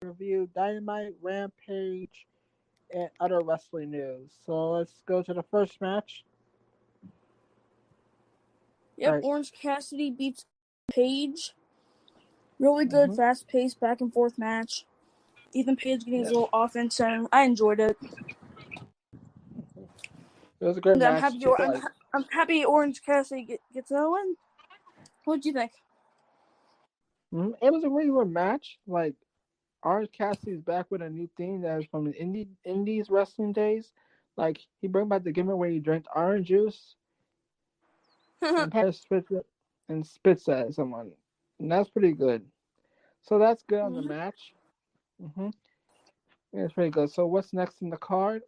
Review Dynamite Rampage and other wrestling news. So let's go to the first match. Yep, Right. Orange Cassidy beats Paige. Really good, fast-paced, back-and-forth match. Ethan Page getting his little offense, and I enjoyed it. It was a good And match. I'm happy Orange Cassidy gets another win. What do you think? It was a really good match. Like, Orange Cassidy's back with a new theme that is from the Indies wrestling days. He bring back the gimmick where he drank orange juice and spits at someone. And that's pretty good. So that's good on the match. Yeah, it's pretty good. So what's next in the card?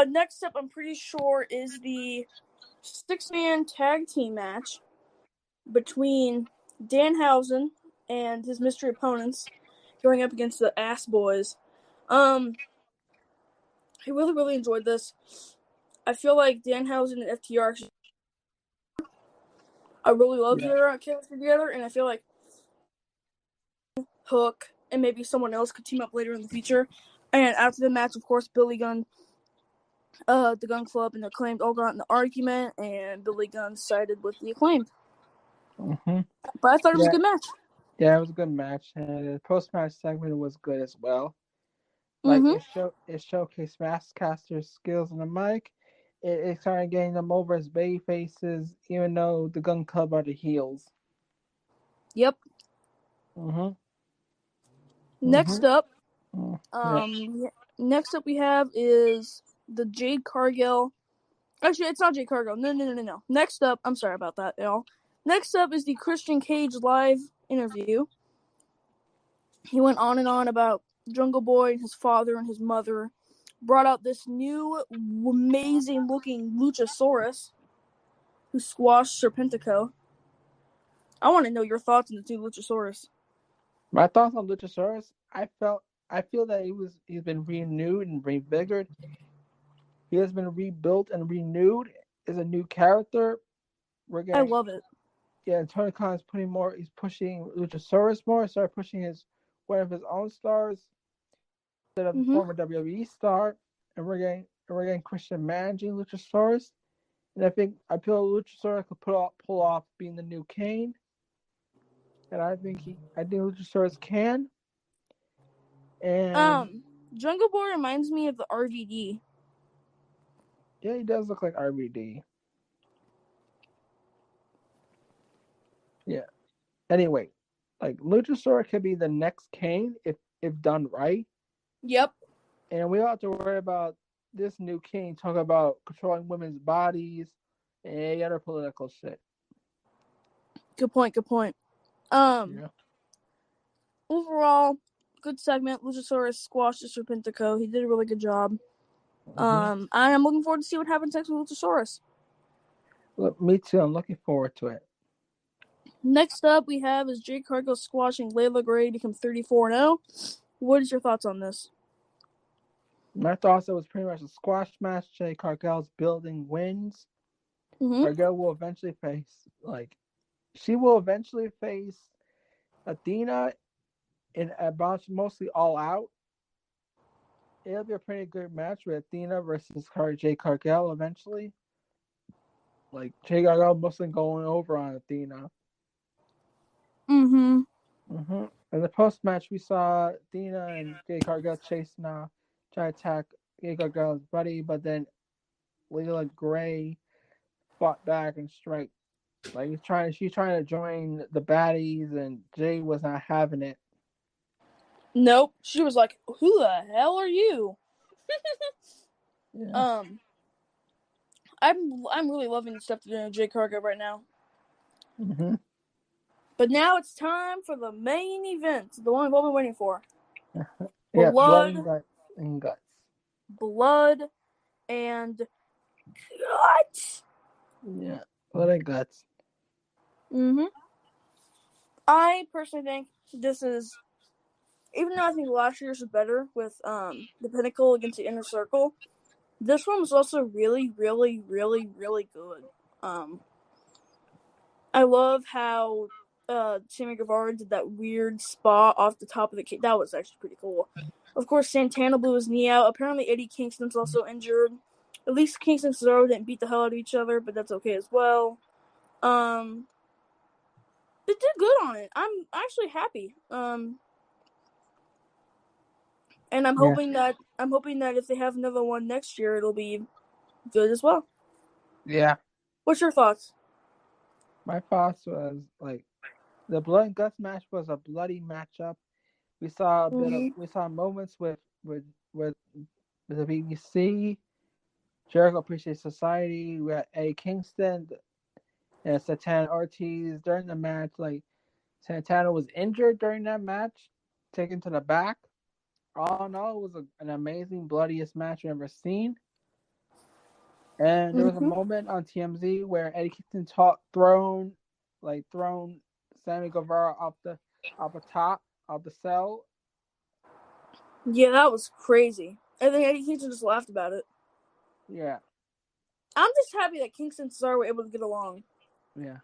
Next up, I'm pretty sure, is the 6-man tag team match between Danhausen and his mystery opponents going up against the Ass Boys. I really, really enjoyed this. I feel like Danhausen and FTR, I really love their chemistry together, and I feel like Hook and maybe someone else could team up later in the future. And after the match, of course, Billy Gunn, the Gun Club, and the Acclaimed all got in an argument, and Billy Gunn sided with the Acclaimed. But I thought it was a good match. Yeah, it was a good match, and the post-match segment was good as well. It showcased Maskcaster's skills on the mic. It started getting them over as baby faces, even though the Gun Club are the heels. Yep. Next up, we have is the Jade Cargill. Actually, it's not Jade Cargill. No. Next up, I'm sorry about that, y'all. Next up is the Christian Cage live interview. He went on and on about Jungle Boy, his father, and his mother. Brought out this new, amazing-looking Luchasaurus who squashed Serpentico. I want to know your thoughts on the new Luchasaurus. My thoughts on Luchasaurus, I feel that he's been renewed and revigorated. He has been rebuilt and renewed as a new character. I love it. Yeah, and Tony Khan is he's pushing Luchasaurus more, started pushing one of his own stars instead of the former WWE star, and we're getting Christian managing Luchasaurus. And I feel Luchasaurus could pull off being the new Kane. And I think Luchasaurus can. And Jungle Boy reminds me of the RVD. Yeah, he does look like RVD. Yeah. Anyway, Luchasaurus could be the next Kane if done right. Yep. And we don't have to worry about this new King talking about controlling women's bodies and any other political shit. Good point. Overall, good segment. Luchasaurus squashed Serpentico. He did a really good job. I am looking forward to see what happens next with Luchasaurus. Look, me too. I'm looking forward to it. Next up, we have is Jade Cargill squashing Layla Gray to become 34-0. What is your thoughts on this? My thoughts, it was pretty much a squash match. Jade Cargill's building wins. Cargill will eventually face, Athena in a match mostly all out. It'll be a pretty good match with Athena versus Jade Cargill eventually. Jade Cargill mostly going over on Athena. In the post match, we saw Athena and Jade Cargill chasing off, trying to attack Jade Cargill's buddy, but then Layla Gray fought back and strike. She's trying to join the baddies, and Jade was not having it. Nope, she was like, "Who the hell are you?" Yeah. I'm really loving the stuff they're doing with Jade Cargill right now. But now it's time for the main event, the one we've all been waiting for. Blood and guts. Blood and guts. Yeah, blood and guts. I personally think this is, even though I think last year's was better with the Pinnacle against the Inner Circle, this one was also really, really, really, really good. I love how Sammy Guevara did that weird spot off the top of the cage. That was actually pretty cool. Of course, Santana blew his knee out. Apparently, Eddie Kingston's also injured. At least Kingston and Cesaro didn't beat the hell out of each other, but that's okay as well. They did good on it. I'm actually happy. And I'm hoping that if they have another one next year, it'll be good as well. Yeah. What's your thoughts? My thoughts was like the blood and guts match was a bloody matchup. We saw moments with the BBC, Jericho Appreciation Society. We had Eddie Kingston and Santana Ortiz during the match. Like Santana was injured during that match, taken to the back. All in all, it was an amazing, bloodiest match I've ever seen. And there was a moment on TMZ where Eddie Kingston thrown Sammy Guevara off the top of the cell. Yeah, that was crazy. I think Eddie Kingston just laughed about it. Yeah. I'm just happy that Kingston and Cesaro were able to get along. Yeah.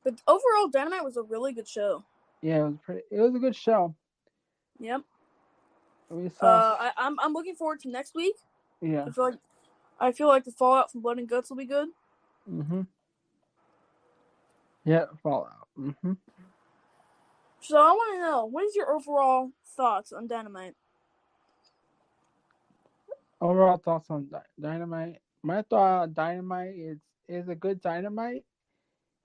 But overall, Dynamite was a really good show. Yeah, it was a good show. Yep. We saw. I'm looking forward to next week. Yeah. I feel like the fallout from Blood and Guts will be good. Yeah, fallout. So I want to know, what is your overall thoughts on Dynamite? Overall thoughts on Dynamite. My thought on Dynamite is a good Dynamite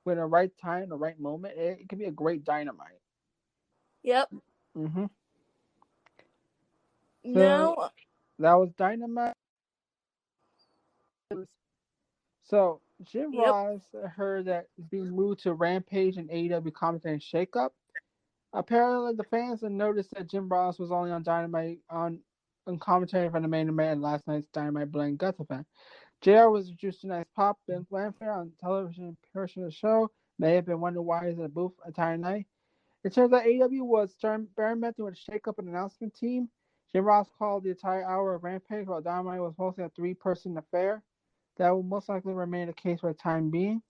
with the right time, the right moment. It can be a great Dynamite. Yep. So that was Dynamite. So Jim Ross heard that it's being moved to Rampage and AEW commentary shakeup. Apparently, the fans had noticed that Jim Ross was only on Dynamite on commentary for the main event in last night's Dynamite Blood and Guts event. JR was introduced to nice pop and fanfare on television portion of the show. May have been wondering why he's in the booth entire night. It turns out AEW was experimenting with a shakeup and announcement team. Jim Ross called the entire hour of Rampage while Dynamite was hosting a 3-person affair. That will most likely remain the case for the time being.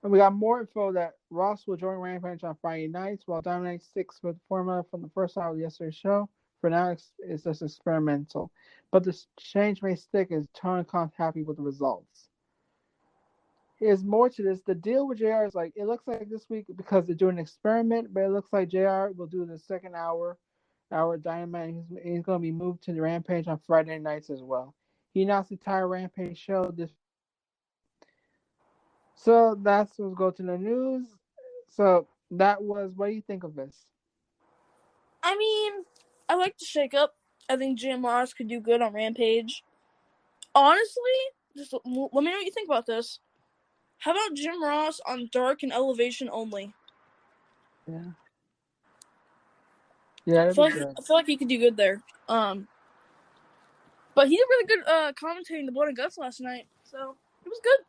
And we got more info that Ross will join Rampage on Friday nights, while Dynamite sticks with the formula from the first hour of yesterday's show. For now, it's just experimental. But the change may stick as Tony Khan's happy with the results. There's more to this. The deal with JR is it looks like this week because they're doing an experiment, but it looks like JR will do the second hour Dynamite. He's going to be moved to the Rampage on Friday nights as well. He announced the entire Rampage show this. So let's go to the news. So that was, what do you think of this? I mean, I like the shakeup. I think Jim Ross could do good on Rampage. Honestly, just let me know what you think about this. How about Jim Ross on Dark and Elevation only? Yeah. Yeah, I feel like he could do good there. But he did really good commentating the Blood and Guts last night, so it was good.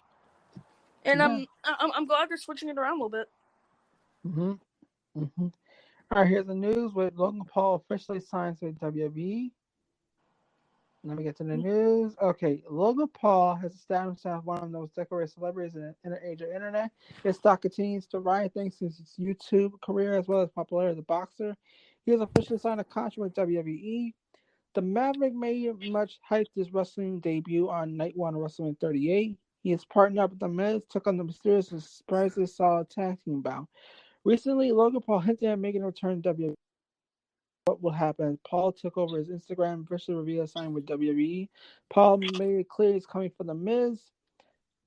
And I'm glad they're switching it around a little bit. All right, here's the news with Logan Paul officially signs with WWE. Let me get to the news. Okay, Logan Paul has established himself one of the most decorated celebrities in the age of internet. His stock continues to rise thanks to his YouTube career as well as popularity as a boxer. He has officially signed a contract with WWE. The Maverick made much hyped his wrestling debut on Night 1 of WrestleMania 38. He has partnered up with The Miz, took on the mysterious and surprisingly solid tag team bout. Recently, Logan Paul hinted at making a return to WWE. What will happen? Paul took over his Instagram, officially revealed a sign with WWE. Paul made it clear he's coming for The Miz.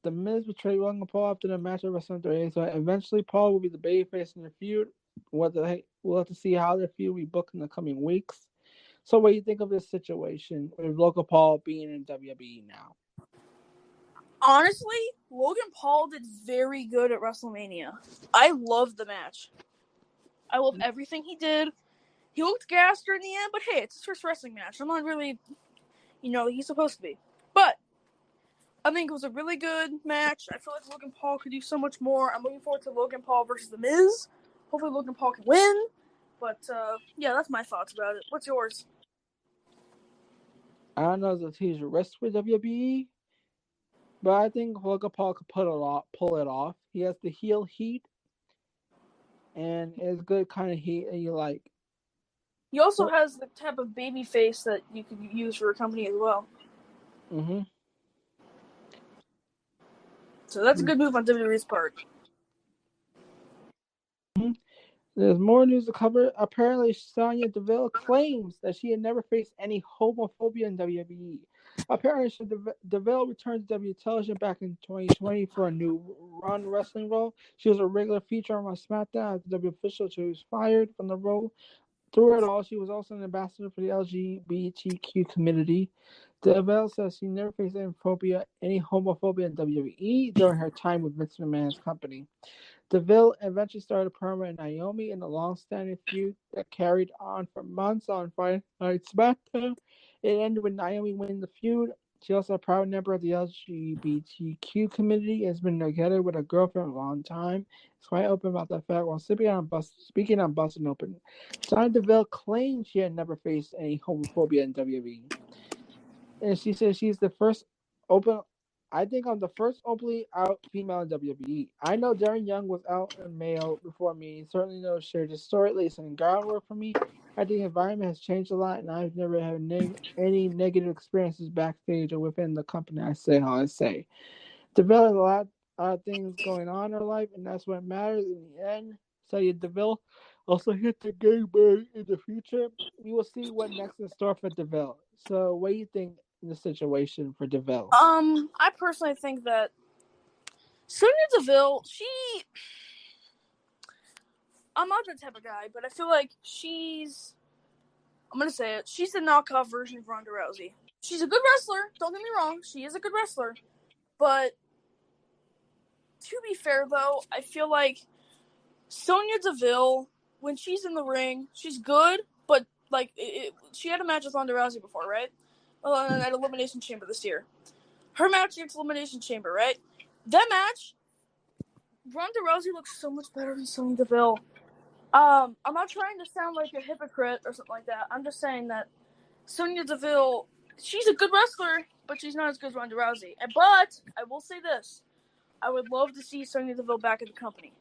The Miz betrayed Logan Paul after the match at WrestleMania 38, so eventually Paul will be the babyface in the feud. We'll have to see how the feud will be booked in the coming weeks. So what do you think of this situation with Logan Paul being in WWE now? Honestly, Logan Paul did very good at WrestleMania. I loved the match. I love everything he did. He looked gassed during the end, but hey, it's his first wrestling match. I'm not really, he's supposed to be. But I think it was a really good match. I feel like Logan Paul could do so much more. I'm looking forward to Logan Paul versus The Miz. Hopefully Logan Paul can win. But, yeah, that's my thoughts about it. What's yours? I don't know if he's a risk for WWE, but I think Logan Paul could pull it off. He has the heel heat, and it's good kind of heat, and you like. He also has the type of baby face that you could use for a company as well. Mhm. So that's a good move on WWE's part. Mhm. There's more news to cover. Apparently, Sonya Deville claims that she had never faced any homophobia in WWE. Apparently, Deville returned to WWE television back in 2020 for a new run wrestling role. She was a regular feature on SmackDown as the W official. She was fired from the role. Through it all, she was also an ambassador for the LGBTQ community. Deville says she never faced any homophobia in WWE during her time with Vince McMahon's company. Deville eventually started a promo with Naomi in a long-standing feud that carried on for months on Friday Night SmackDown. It ended with Naomi winning the feud. She also a proud member of the LGBTQ community, has been together with a girlfriend for a long time. It's quite open about that fact while speaking on Bustin' Open. Sonya Deville claimed she had never faced any homophobia in WWE. And she says she's the first open. I think I'm the first openly out female in WWE. I know Darren Young was out and male before me. Certainly no shared the story, at least in groundwork for me. I think the environment has changed a lot, and I've never had any negative experiences backstage or within the company. I say how I say. DeVille has a lot of things going on in her life, and that's what matters in the end. So you DeVille also hit the game bird in the future. We will see what next in store for DeVille. So what do you think in the situation for DeVille? I personally think that Sonya Deville, I'm not that type of guy, but I feel like I'm gonna say it, she's the knockoff version of Ronda Rousey. She's a good wrestler, don't get me wrong, she is a good wrestler, but to be fair though, I feel like Sonya Deville, when she's in the ring, she's good, but like she had a match with Ronda Rousey before, right? At Elimination Chamber this year. Her match against Elimination Chamber, right? That match, Ronda Rousey looks so much better than Sonya Deville. I'm not trying to sound like a hypocrite or something like that. I'm just saying that Sonya Deville, she's a good wrestler, but she's not as good as Ronda Rousey. But I will say this: I would love to see Sonya Deville back in the company.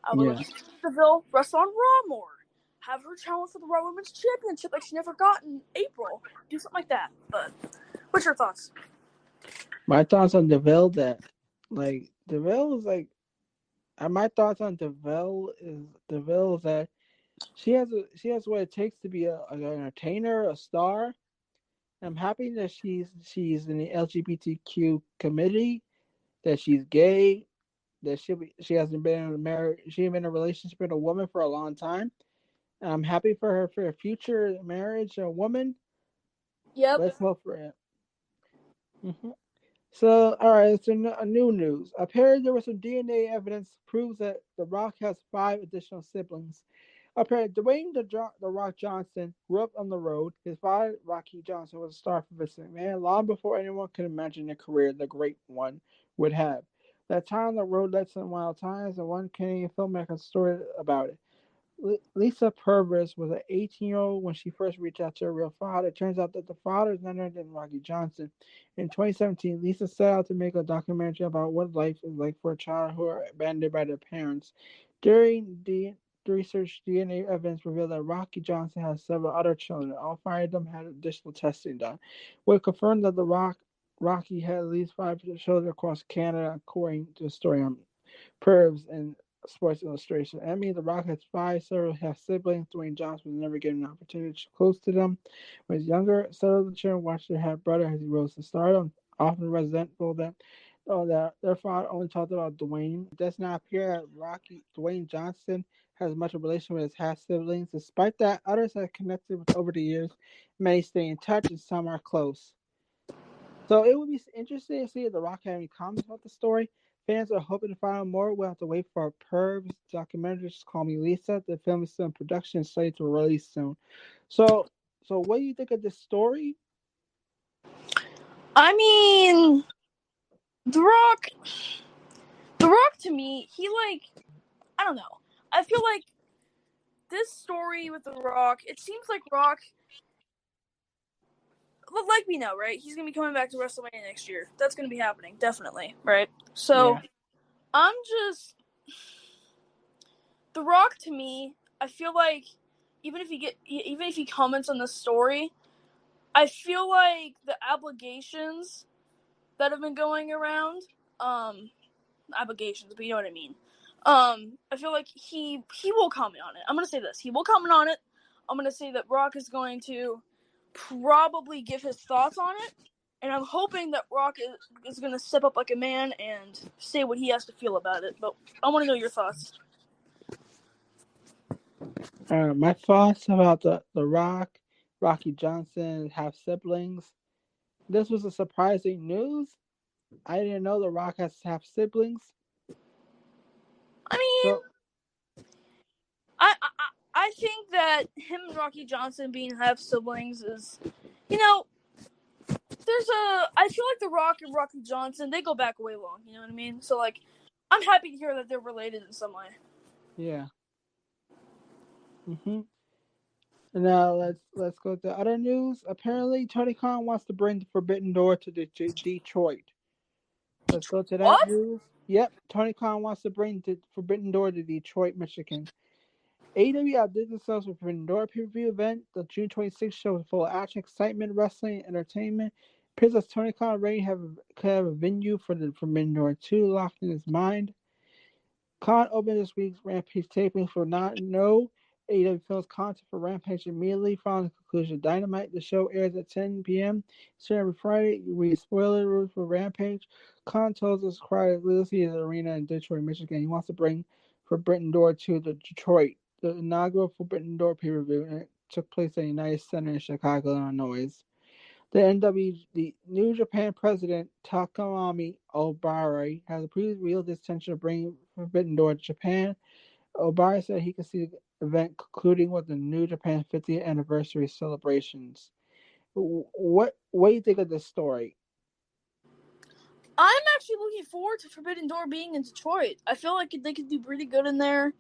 I would love to see Sonya Deville wrestle on Raw more. Have her challenge for the Raw Women's Championship like she never got in April. Do something like that. But what's your thoughts? My thoughts on DeVille DeVille is like my thoughts on DeVille is that she has what it takes to be an entertainer, a star. I'm happy that she's in the LGBTQ community, that she's gay, that she hasn't been in a marriage, she hasn't been in a relationship with a woman for a long time. And I'm happy for her for a future marriage, a woman. Yep. Let's hope for it. Mm-hmm. So, all right, it's a new news. Apparently, there was some DNA evidence proves that The Rock has 5 additional siblings. Apparently, Dwayne the Rock Johnson grew up on the road. His father, Rocky Johnson, was a star for Vince McMahon long before anyone could imagine the career the great one would have. That time on the road led some wild times, and one Canadian filmmaker story about it. Lisa Purvis was an 18-year-old when she first reached out to her real father. It turns out that the father is none other than Rocky Johnson. In 2017, Lisa set out to make a documentary about what life is like for a child who are abandoned by their parents. During the research, DNA evidence revealed that Rocky Johnson has several other children. All 5 of them had additional testing done, which confirmed that Rocky had at least 5 children across Canada, according to the story on Purvis and Sports Illustration. Emmy the Rock has 5 several have siblings. Dwayne Johnson was never given an opportunity to close to them. When he was younger, several of the children watched their half brother as he rose to stardom, often resentful that their father only talked about Dwayne. It does not appear that Dwayne Johnson has much of a relation with his half siblings. Despite that, others have connected with over the years. Many stay in touch and some are close. So it would be interesting to see if The Rock had any comments about the story. Fans are hoping to find out more. We'll have to wait for Purv's documentary, Just Call Me Lisa. The film is still in production and slated to release soon. So what do you think of this story? I mean, The Rock to me, I don't know. I feel like this story with The Rock, it seems like Rock, like we know, right? He's going to be coming back to WrestleMania next year. That's going to be happening, definitely, right? So, Yeah. I'm just The Rock, to me, I feel like even if he comments on the story, I feel like the allegations that have been going around, allegations, but you know what I mean. I feel like he will comment on it. I'm gonna say this: he will comment on it. I'm gonna say that Rock is going to probably give his thoughts on it, and I'm hoping that Rock is gonna step up like a man and say what he has to feel about it. But I want to know your thoughts. My thoughts about the Rocky Johnson have siblings. This was a surprising news. I didn't know the Rock has to have siblings. I mean, So I think that him and Rocky Johnson being half siblings is, you know, I feel like The Rock and Rocky Johnson, they go back way long, you know what I mean? So, like, I'm happy to hear that they're related in some way. yeah. Now let's go to other news. Apparently, Tony Khan wants to bring the Forbidden Door to Detroit. Let's go to that What? news. Yep, Tony Khan wants to bring the Forbidden Door to Detroit, Michigan. AEW outdid themselves with Forbidden Door pay-per-view event. The June 26th show was full of action, excitement, wrestling, and entertainment. Appears as Tony Khan already could have a venue for the Forbidden Door 2 locked in his mind. Khan opened this week's Rampage taping for not no AEW films content for Rampage immediately following the conclusion of Dynamite. The show airs at 10 p.m. every Friday. We spoiler rules for Rampage. Khan tells us crowd Lucy is arena in Detroit, Michigan. He wants to bring Forbidden Door to the Detroit. The inaugural Forbidden Door pay-per-view, and it took place at the United Center in Chicago, Illinois. The New Japan president Takamami Obari has previously revealed his intention of bringing Forbidden Door to Japan. Obari said he could see the event concluding with the New Japan 50th anniversary celebrations. What do you think of this story? I'm actually looking forward to Forbidden Door being in Detroit. I feel like they could do pretty good in there.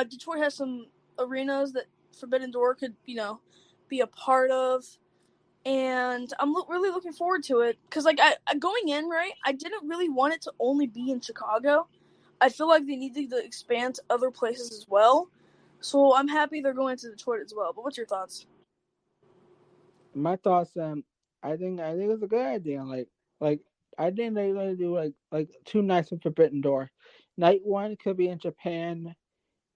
Detroit has some arenas that Forbidden Door could, be a part of. And I'm really looking forward to it because, like, I going in right, I didn't really want it to only be in Chicago. I feel like they needed to expand to other places as well. So I'm happy they're going to Detroit as well. But what's your thoughts? My thoughts, I think it's a good idea. Like I think they're gonna do like 2 nights of Forbidden Door. Night one could be in Japan,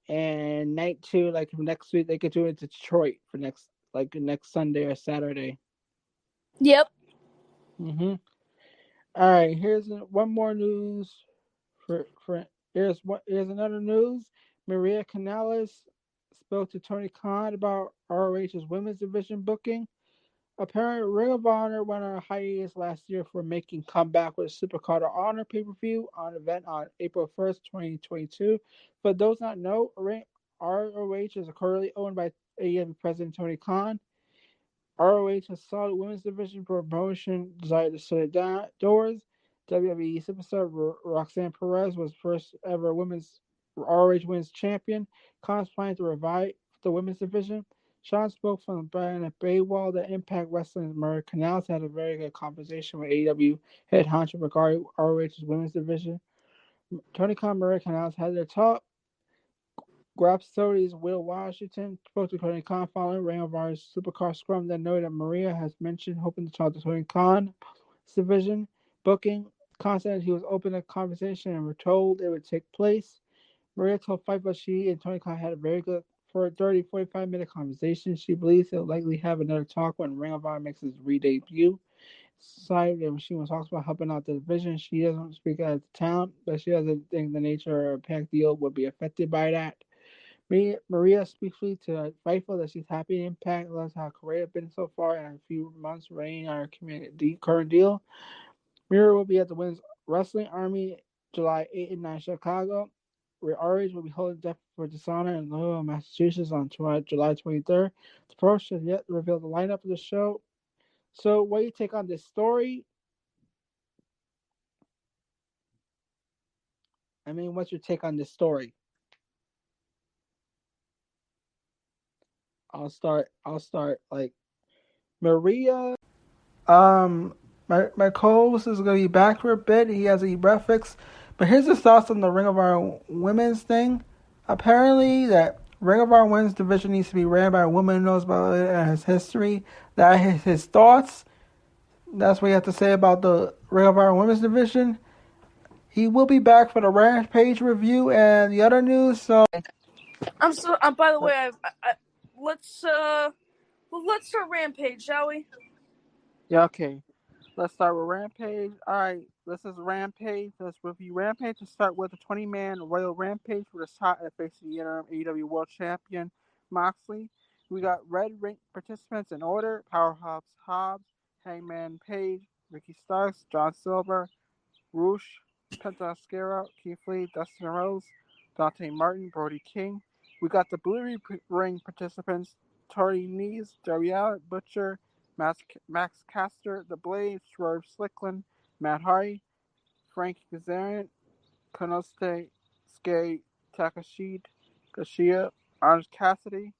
and night two, like next week, they could do it to Detroit for next Sunday or Saturday. Yep. All right, here's one more news here's another news. Maria Canales spoke to Tony Khan about ROH's women's division booking. Apparently, Ring of Honor went on a hiatus last year for making comeback with a Supercard of Honor pay-per-view on event on April 1st, 2022. For those not know, ROH is currently owned by AEW President Tony Khan. ROH has solid women's division promotion desired to shut it doors. WWE superstar Roxanne Perez was first ever women's ROH women's champion. Khan's planning to revive the women's division. Sean spoke from the brand at Baywall that Impact Wrestling's Maria Canales had a very good conversation with AEW head honcho regarding ROH's women's division. Tony Khan and Maria Canales had their talk. Grapsodi's Will Washington spoke to Tony Khan following Ring of Honor's Supercar Scrum that noted that Maria has mentioned hoping to talk to Tony Khan's division booking. Khan said he was open to conversation and were told it would take place. Maria told Fightful she and Tony Khan had a very good for a 45-minute conversation. She believes they'll likely have another talk when Ring of Honor makes its re-debut. Side that she talks about helping out the division. She doesn't speak out of the town, but she doesn't think the nature of a pack deal would be affected by that. Maria speaks to Fightful that she's happy in Impact, loves how career has been so far, and a few months reigning on her current deal. Mira will be at the Women's Wrestling Army July 8 and 9 Chicago. RH will be holding Death for Dishonor in Lowell, Massachusetts on July 23rd. The promotion has yet to reveal the lineup of the show. So, what do you take on this story? I mean, what's your take on this story? I'll start. Like Maria. My co-host is gonna be back for a bit. He has a breakfast, But here's his thoughts on the Ring of Honor women's thing. Apparently, that Ring of Honor women's division needs to be ran by a woman who knows about it and has history. That is his thoughts. That's what he has to say about the Ring of Honor women's division. He will be back for the Rampage review and the other news. So, By the way, let's start Rampage, shall we? yeah, okay. Let's start with Rampage. Alright, this is Rampage. Let's review Rampage. Let's start with the 20-man Royal Rampage for the shot at facing the interim AEW World Champion Moxley. We got red ring participants in order: Powerhouse Hobbs, Hangman Page, Ricky Starks, John Silver, Roosh, Penta Oscuro, Keith Lee, Dustin Rose, Dante Martin, Brody King. We got the blue ring participants: Tori Nese, Darby Allin, Butcher, Max Caster, The Blade, Swerve Strickland, Matt Hardy, Frank Kazarian, Konosuke Takeshita, Orange Cassidy.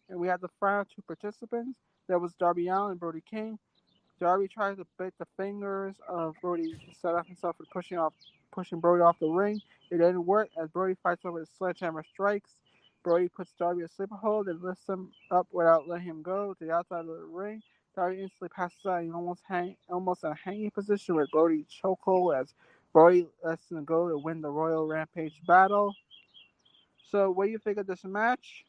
And we had the final two participants. That was Darby Allin and Brody King. Darby tries to bite the fingers of Brody to set up himself for pushing Brody off the ring. It didn't work as Brody fights over the sledgehammer strikes. Brody puts Darby a sleeper hold and lifts him up without letting him go to the outside of the ring. Darby instantly passes out and almost in a hanging position with Brody chokehold as Brody lets him go to win the Royal Rampage battle. So, what do you think of this match?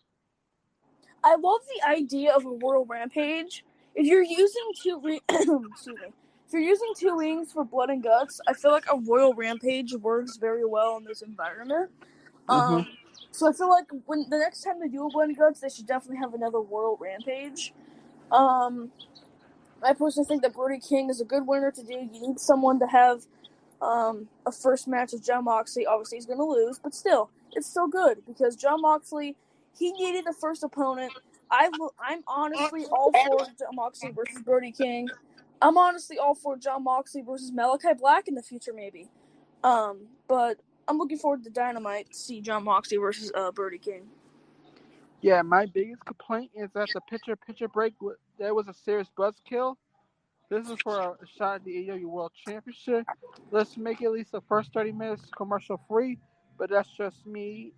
I love the idea of a Royal Rampage. If you're using if you're using two rings for blood and guts, I feel like a Royal Rampage works very well in this environment. So I feel like when the next time they do a blood and guts, they should definitely have another Royal Rampage. I personally think that Brody King is a good winner to do. You need someone to have a first match with Jon Moxley. Obviously, he's going to lose, but still, it's still good because Jon Moxley, he needed a first opponent. I'm honestly all for Jon Moxley versus Brody King. I'm honestly all for Jon Moxley versus Malachi Black in the future, maybe. But I'm looking forward to Dynamite to see Jon Moxley versus Brody King. Yeah, my biggest complaint is that the picture break, there was a serious buzzkill. This is for a shot at the AEW World Championship. Let's make at least the first 30 minutes commercial free, but that's just me.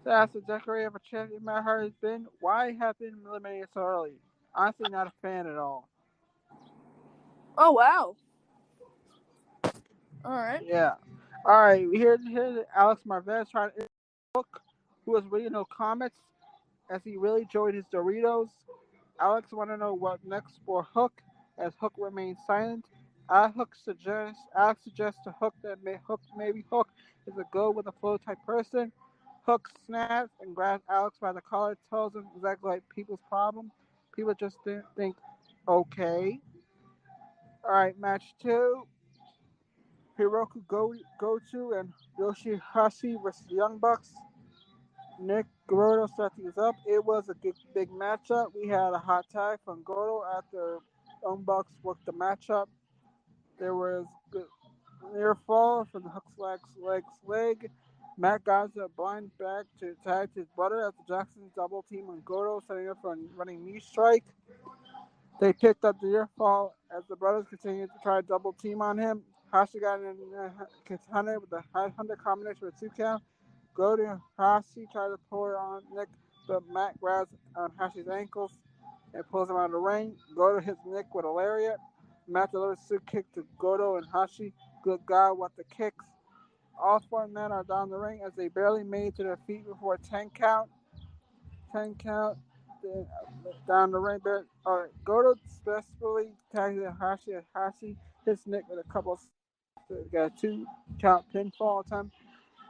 So as the decorator of a champion Matt Hardy has been, why have been eliminated so early? Honestly, not a fan at all. Oh, wow. All right. Yeah. All right, here's Alex Marvez trying to Hook, who was reading no comments as he really enjoyed his Doritos. Alex want to know what next for Hook, as Hook remains silent. Alex suggests to Hook that maybe Hook is a go with a flow type person. Hook snaps and grabs Alex by the collar, tells him exactly like people's problem. People just didn't think, okay. All right, match 2. Hiroku Goto and Yoshihashi versus Young Bucks. Nick Goto set these up. It was a big matchup. We had a hot tag from Goto after Young Bucks worked the matchup. There was a near fall from the Hook's leg. Matt got a blind back to tag his brother after Jackson double team on Goto, setting up for a running knee strike. They picked up the near fall as the brothers continued to try to double team on him. Hashi got in a contender with a headhunter combination with 2 count. Goto and Hashi try to pull it on Nick, but Matt grabs on Hashi's ankles and pulls him out of the ring. Goto hits Nick with a lariat. Matt delivers a super kick to Goto and Hashi. Good God, what the kicks. All 4 men are down the ring as they barely made to their feet before a 10 count. 10 count. Down the ring. Goto successfully tags Hashi as Hashi hits Nick with a couple of got a 2 count pinfall time.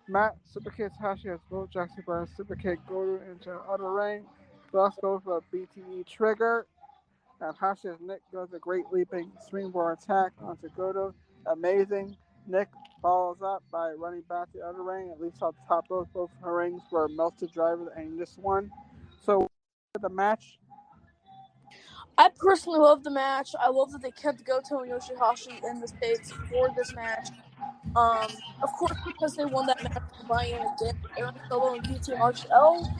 Matt super kicks Hashi as Bo Jackson by super kick Goto into the other ring. Plus goes for a BTE trigger. And Hashi as Nick does a great leaping springboard attack onto Goto. Amazing. Nick follows up by running back to the other ring. At least on the top rope, both her rings were melted driver and this one. So the match. I personally love the match. I love that they kept Goto and Yoshihashi in the States for this match. Of course, because they won that match from Brian against Aaron Solo and QT Marshall,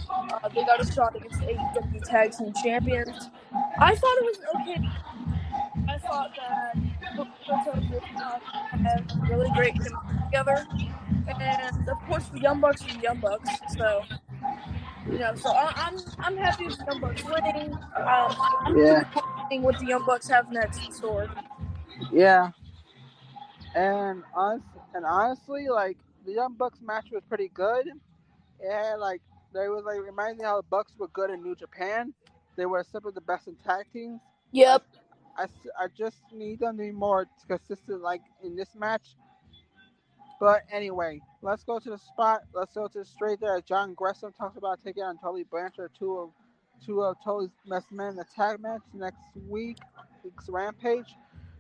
they got a shot against the AEW Tag Team Champions. I thought it was okay. I thought that this match have really great chemistry together. And of course, the Young Bucks are the Young Bucks, so So I'm happy with the Young Bucks winning. I'm looking Yeah, forward to seeing what the Young Bucks have next in store. yeah. And honestly, like the Young Bucks match was pretty good. Yeah, like they was like reminds me how the Bucks were good in New Japan. They were simply the best in tag teams. I, Yep. I just need them to be more consistent, like in this match. But anyway, let's go to the spot. Let's go to the straight there. John Gresham talks about taking on Tully Blanchard, two of Tully's best men in a tag match next week's Rampage.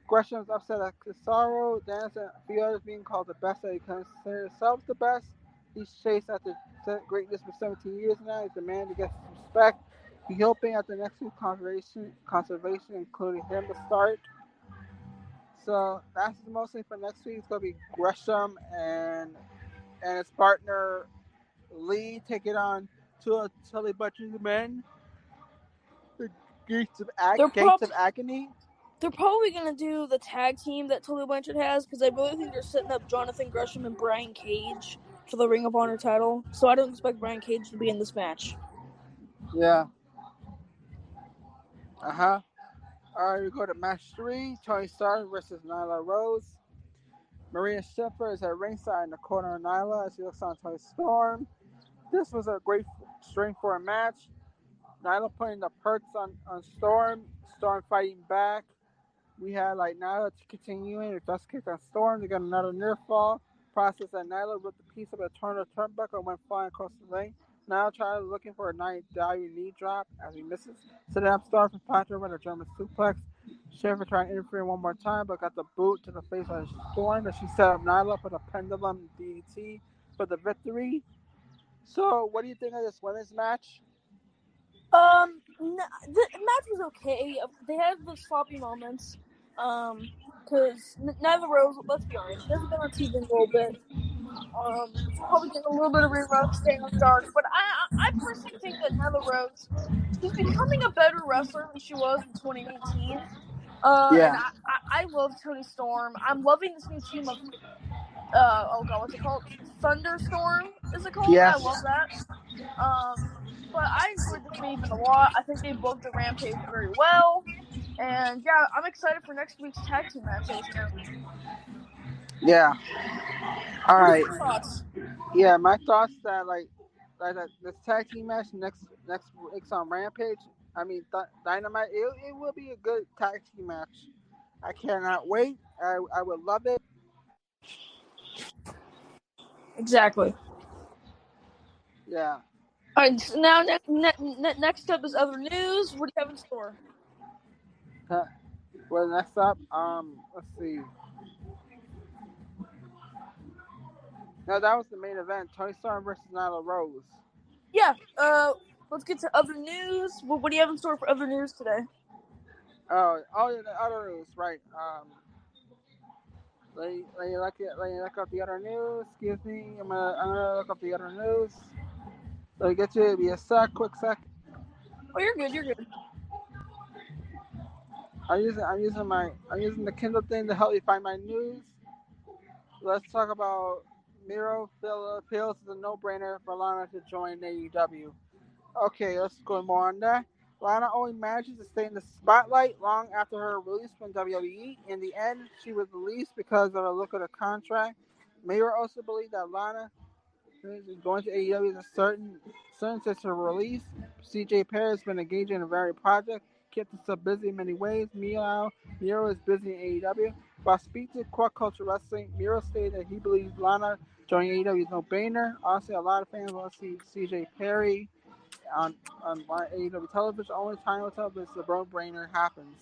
Gresham's upset at Cesaro, Dance, and a few others being called the best that he considers himself the best. He's chased after greatness for 17 years now. He's demanding to get respect. He's hoping at the next week's conservation, including him to start. So that's mostly for next week. It's gonna be Gresham and his partner Lee taking on two of Tully Blanchard's men. The They're Gates of prob- Agony. they're probably gonna do the tag team that Tully Blanchard has because I really think they're setting up Jonathan Gresham and Brian Cage for the Ring of Honor title. So I don't expect Brian Cage to be in this match. Yeah. All right, we go to match 3. Tony Stark versus Nyla Rose. Maria Shifter is at ringside in the corner of Nyla as she looks on Tony Storm. This was a great string for a match. Nyla putting the perks on Storm. Storm fighting back. We had like Nyla continuing. It just kicked on Storm. They got another near fall. Process that Nyla ripped a piece of a turnbuckle and went flying across the ring. Now Charlie looking for a nice diving knee drop as he misses. Setting up Storm for Patrick with a German suplex. Sheffer trying to interfere one more time, but got the boot to the face of Storm as she set up Nyla for the pendulum DDT for the victory. So, what do you think of this women's match? The match was okay. They had the sloppy moments. Because Nyla Rose, let's be honest, she hasn't been on TV in a little bit. She's probably getting a little bit of rerun staying on dark. But I personally think that Nyla Rose, she's becoming a better wrestler than she was in 2018. And Yeah. I love Toni Storm. I'm loving this new team of oh god, what's it called? Thunderstorm is it called? I Yes. love that. But I enjoyed this main event a lot. I think they booked the Rampage very well. And yeah, I'm excited for next week's tag team matches. Yeah. All What are right. your thoughts? Yeah, my thoughts that this tag team match next week's on Rampage. I mean Dynamite. It will be a good tag team match. I cannot wait. I would love it. Exactly. Yeah. All right. So now next up is other news. What do you have in store? Well, next up, let's see. No, that was the main event. Tony Storm versus Nyla Rose. Yeah. Let's get to other news. What do you have in store for other news today? Oh, the other news, right? Let me look up the other news. Excuse me. I'm gonna look up the other news. Let me get you. Be a quick sec. Oh, you're good. You're good. I'm using the Kindle thing to help me find my news. Let's talk about Miro feels it's a no-brainer for Lana to join AEW. Okay, let's go more on that. Lana only manages to stay in the spotlight long after her release from WWE. In the end, she was released because of a look at her contract. Miro also believes that Lana going to AEW is a certain since her release. CJ Perry has been engaged in a various projects, kept herself busy in many ways. Meanwhile, Miro is busy in AEW. While speaking to Core Culture Wrestling, Miro stated that he believes Lana joining AEW is no brainer. Honestly, a lot of fans want to see CJ Perry on AEW television. Only time will tell if it's a no-brainer happens.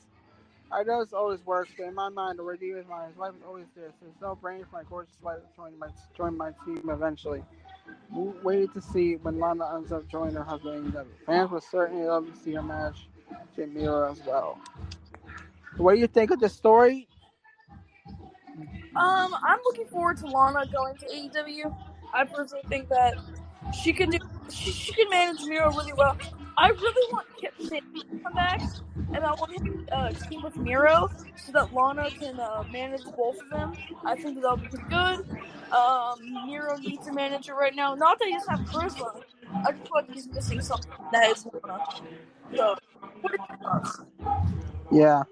I know it always works, but in my mind, the Redeemer's mind, his life is always there. So it's no brainer for my gorgeous wife to join my team eventually. We waited to see when Lana ends up joining her husband AEW. Fans will certainly love to see her match with Miro as well. What do you think of the story? I'm looking forward to Lana going to AEW. I personally think that she can manage Miro really well. I really want Kip Sabian to come back. and I want him to team with Miro so that Lana can manage both of them. I think that'll be pretty good. Miro needs a manager right now. Not that he doesn't have charisma. I just feel like he's missing something that is Lana. So, what are your thoughts? Yeah.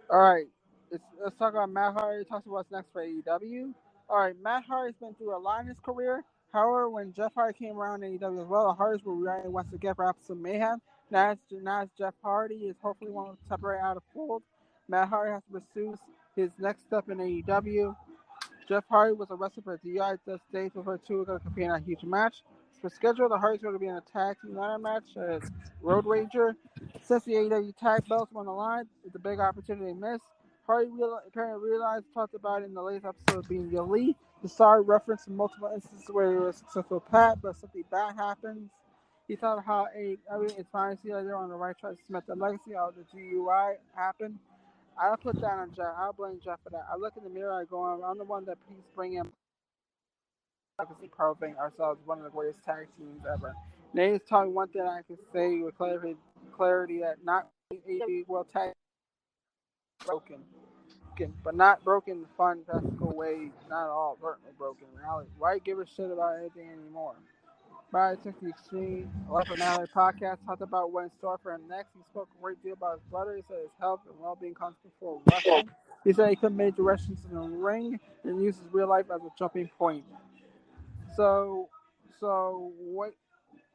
All right. Let's talk about Matt Hardy. Talk about what's next for AEW. All right. Matt Hardy's been through a lot in his career. However, when Jeff Hardy came around in AEW as well, the Hardys were ready once again for absolute mayhem. Now it's Jeff Hardy is hopefully won't separate out of fold. Matt Hardy has to pursue his next step in AEW. Jeff Hardy was arrested for DUI this day before two were going to compete in a huge match. For schedule, the Hardys were going to be in a tag team ladder match at Road Rager. Since the AEW tag belts were on the line, it's a big opportunity missed. Hardy apparently realized, talked about it in the latest episode of being the Elite. The star referenced multiple instances where he was a successful Pat, but something bad happens. He thought of how it's fine to see that they're on the right track to cement the legacy of the DUI happened. I'll put that on Jeff. I'll blame Jeff for that. I look in the mirror, I go, I'm the one that keeps bringing legacy proving ourselves one of the greatest tag teams ever. Nate's telling me one thing I can say with clarity that not AEW World Tag broken, but not broken in the fun, practical way. Not at all broken. Why give a shit about anything anymore? Brad took the extreme AgostoAllElite Podcast, talked about what in store for him next. He spoke a great deal about his brother. He said his health and well-being comes before wrestling. He said he could make directions in the ring and use his real life as a jumping point. So what?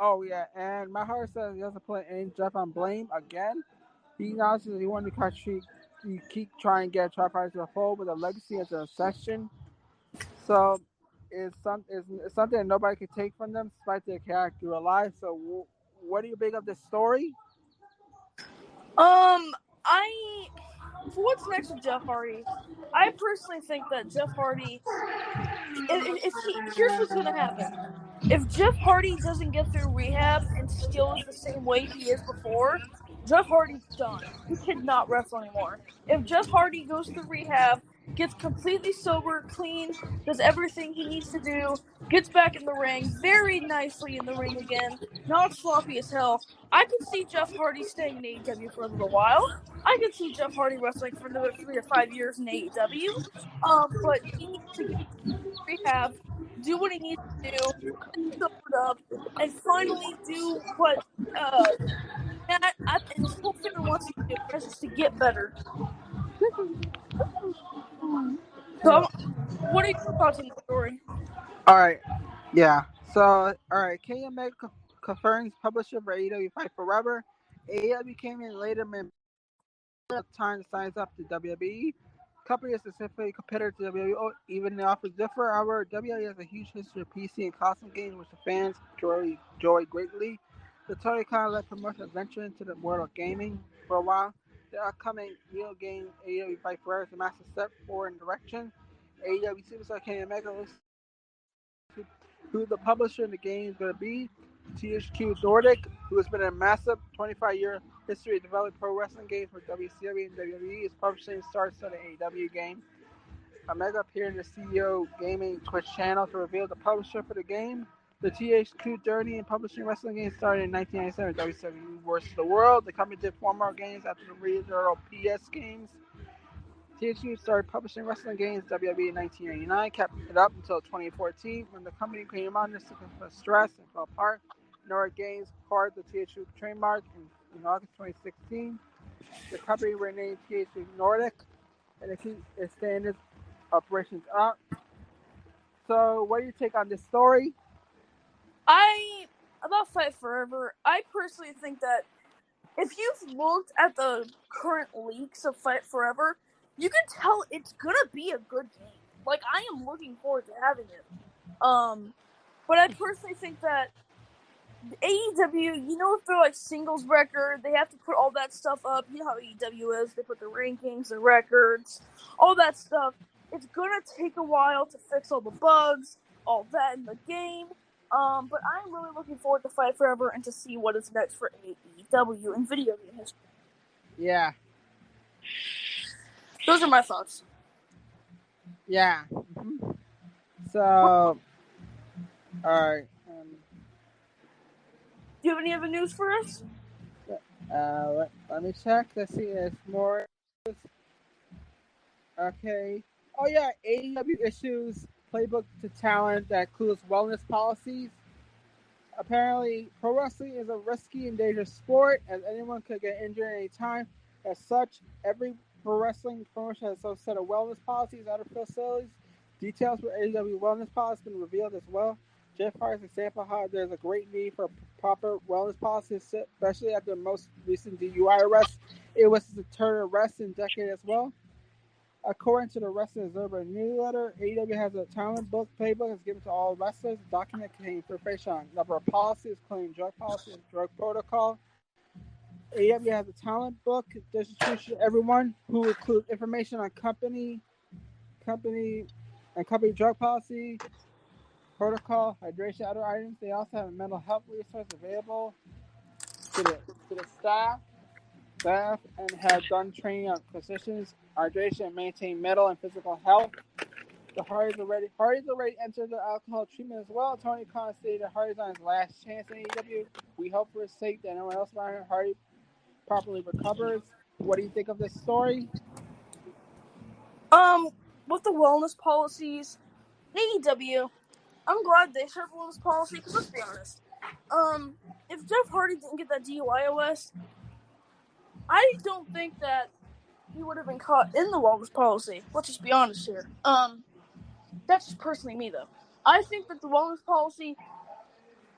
Oh yeah, and my heart says he doesn't put any Jeff on blame again. He acknowledges that he wanted to keep trying to get Tri-Party to the fold with a legacy as a section. So it's something that nobody can take from them, despite their character alive. So what do you think of this story? For what's next with Jeff Hardy, I personally think that Jeff Hardy, here's what's gonna happen. If Jeff Hardy doesn't get through rehab and still is the same way he is before, Jeff Hardy's done. He cannot wrestle anymore. If Jeff Hardy goes through rehab, gets completely sober, clean, does everything he needs to do, gets back in the ring, very nicely in the ring again, not sloppy as hell, I could see Jeff Hardy staying in AEW for a little while. I could see Jeff Hardy wrestling for another 3 to 5 years in AEW. But he needs to get rehab, do what he needs to do, sobered up, and finally do what Matt and his whole family wants him to do, which is to get better. So, what are your thoughts on the story? All right, yeah. So all right, Kenny Omega confirms publisher for AEW Fight Forever. AEW came in later, time to sign up to WWE. Company is specifically competitor to WWE, even the offers differ. However, WWE has a huge history of PC and custom games, which the fans enjoy greatly. The Tony Khan led promotion venture into the world of gaming for a while. The upcoming video game AEW Fight Forever is a massive step forward in direction. AEW Superstar Kenny Omega looks who the publisher in the game is going to be. THQ Nordic, who has been a massive 25-year history of developing pro wrestling games for WCW and WWE, is publishing starts on the AEW game. Omega appeared in the CEO Gaming Twitch channel to reveal the publisher for the game. The THQ Journey and publishing wrestling games started in 1997 WWE vs. the World. The company did 4 more games after the original PS games. THQ started publishing wrestling games WWE in 1989, kept it up until 2014 when the company came under significant stress and fell apart. Nordic Games acquired the THQ trademark in August 2016. The company renamed THQ Nordic and it keeps its standard operations up. So, what do you take on this story? About Fight Forever, I personally think that if you've looked at the current leaks of Fight Forever, you can tell it's gonna be a good game. Like, I am looking forward to having it. But I personally think that AEW, if they're like singles record, they have to put all that stuff up. You know how AEW is, they put the rankings, the records, all that stuff. It's gonna take a while to fix all the bugs, all that in the game. But I'm really looking forward to Fight Forever and to see what is next for AEW in video game history. Yeah. Those are my thoughts. Yeah. Mm-hmm. So, alright. Do you have any other news for us? Let me check. Let's see. It's more. Okay. Oh yeah, AEW issues playbook to talent that includes wellness policies. Apparently, pro wrestling is a risky and dangerous sport, as anyone could get injured at any time. As such, every pro wrestling promotion has some set of wellness policies at their facilities. Details for AEW wellness policy have been revealed as well. Jeff Hardy's example how there's a great need for proper wellness policies, especially after the most recent DUI arrest. It was the third arrest in a decade as well. According to the Wrestling Observer newsletter, AEW has a talent book playbook that's given to all wrestlers. The document contains information on number of policies, including drug policy and drug protocol. AEW has a talent book distribution to everyone, who includes information on company drug policy, protocol, hydration, other items. They also have a mental health resource available to the staff and have done training on physicians, hydration, and maintain mental and physical health. The Hardy's already entered the alcohol treatment as well. Tony Khan stated that Hardy's on his last chance in AEW. We hope for his sake that no one else around Hardy properly recovers. What do you think of this story? With the wellness policies, AEW, I'm glad they started wellness policy because let's be honest. If Jeff Hardy didn't get that DUI arrest, I don't think that he would have been caught in the wellness policy. Let's just be honest here. That's just personally me though. I think that the wellness policy,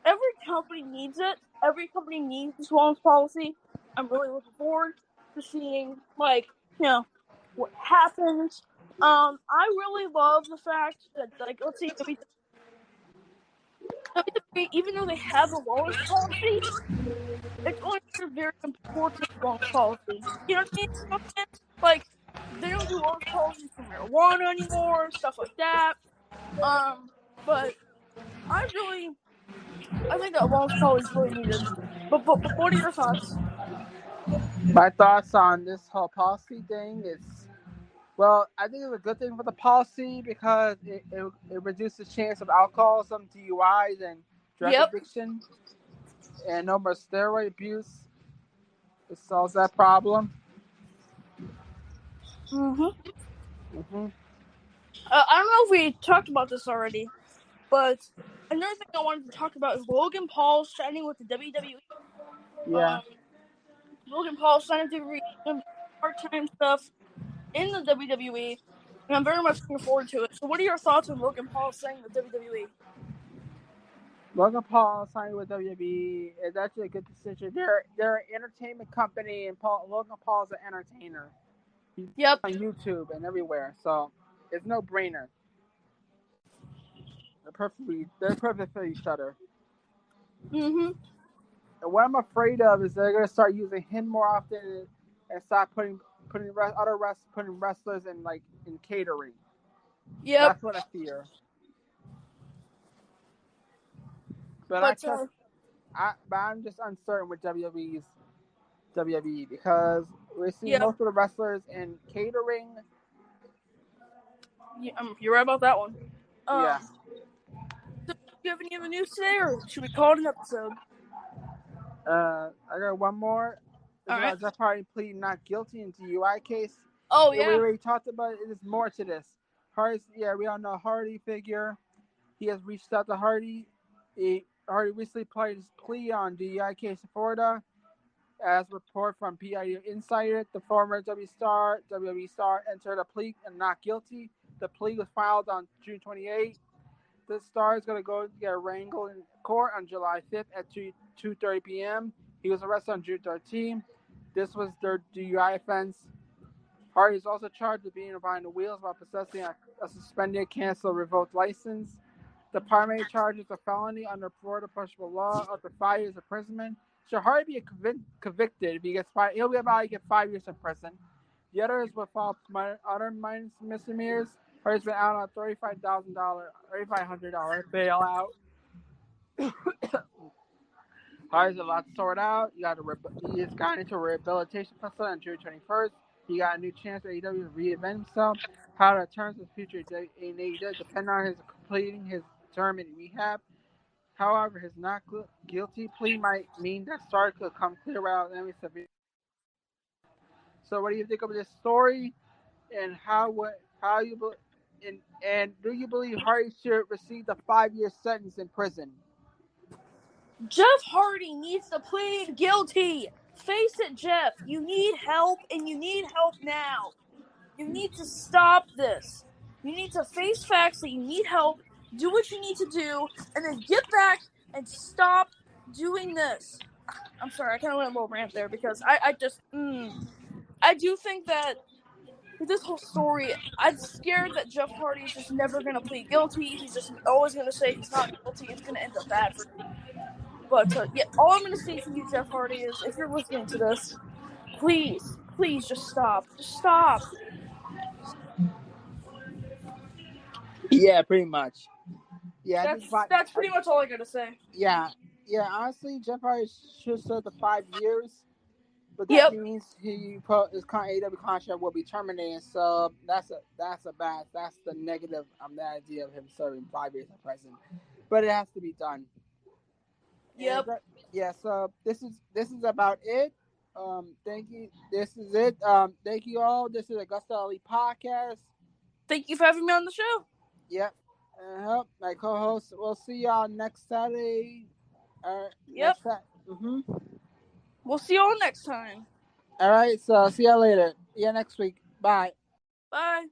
every company needs it. Every company needs this wellness policy. I'm really looking forward to seeing, what happens. I really love the fact that, let's say WWE, even though they have a wellness policy, it's only a very important wellness policy. You know what I mean? Like, they don't do wellness policies for marijuana anymore, stuff like that. But I think that wellness policy is really needed. But what are your thoughts? My thoughts on this whole policy thing is, well, I think it's a good thing for the policy because it reduces the chance of alcoholism, DUIs, and drug addiction, and no more steroid abuse. It solves that problem. I don't know if we talked about this already, but another thing I wanted to talk about is Logan Paul signing with the WWE. Yeah. Logan Paul signing with the part-time stuff in the WWE, and I'm very much looking forward to it. So what are your thoughts on Logan Paul signing with WWE? Logan Paul signing with WWE is actually a good decision. They're an entertainment company, and Logan Paul is an entertainer. He's on YouTube and everywhere, so it's no brainer. They're perfect for each other. And what I'm afraid of is they're gonna start using him more often and start putting wrestlers in catering. That's what I fear. But I'm just uncertain with WWE because we're seeing most of the wrestlers in catering. You're right about that one. Yeah. So, do you have any other news today, or should we call it an episode? I got one more. It's about Jeff Hardy pleading not guilty in DUI case. Oh, We already talked about it. There's more to this. We all know Hardy figure. He has reached out to Hardy. Hardy recently played his plea on DUI case in Florida. As reported from PIU Insider, the former WWE star entered a plea and not guilty. The plea was filed on June 28th. The star is going to go get wrangled in court on July 5th at 2:30 p.m. He was arrested on June 13th. This was their DUI offense. Hardy is also charged with being behind the wheels while possessing a suspended, canceled, revoked license. The primary charge is a felony under Florida punishable law up to 5 years imprisonment. Should Hardy be convicted, if he gets five, he'll be about to get 5 years in prison. The others will fall other minor misdemeanors. Hardy's been out on $3,500 bailout. Hardy's a lot to sort out. He has gotten into a rehabilitation facility on June 21st. He got a new chance at AEW to reinvent himself. How to turn his future in AEW depend on his completing his term in rehab. However, his not guilty plea might mean that Stark could come clear without any severe. So, what do you think of this story, and how you and do you believe Hardy should receive the 5-year sentence in prison? Jeff Hardy needs to plead guilty. Face it, Jeff. You need help, and you need help now. You need to stop this. You need to face facts that you need help, do what you need to do, and then get back and stop doing this. I'm sorry, I kind of went a little rant there because I do think that with this whole story, I'm scared that Jeff Hardy is just never going to plead guilty. He's just always going to say he's not guilty. It's going to end up bad for him. But yeah, all I'm going to say for you, Jeff Hardy, is if you're listening to this, please just stop. Just stop. Yeah, pretty much. Yeah, That's pretty much all I got to say. Yeah. Honestly, Jeff Hardy should serve the 5 years, but that means his AEW contract will be terminated. So that's the negative on the idea of him serving 5 years in prison. But it has to be done. Yep. So this is about it. Thank you. This is it. Thank you all. This is AgostoAllElite Podcast. Thank you for having me on the show. Yep. My co-host. We'll see y'all next Saturday. Yep. We'll see y'all next time. All right. So see y'all later. Yeah, next week. Bye. Bye.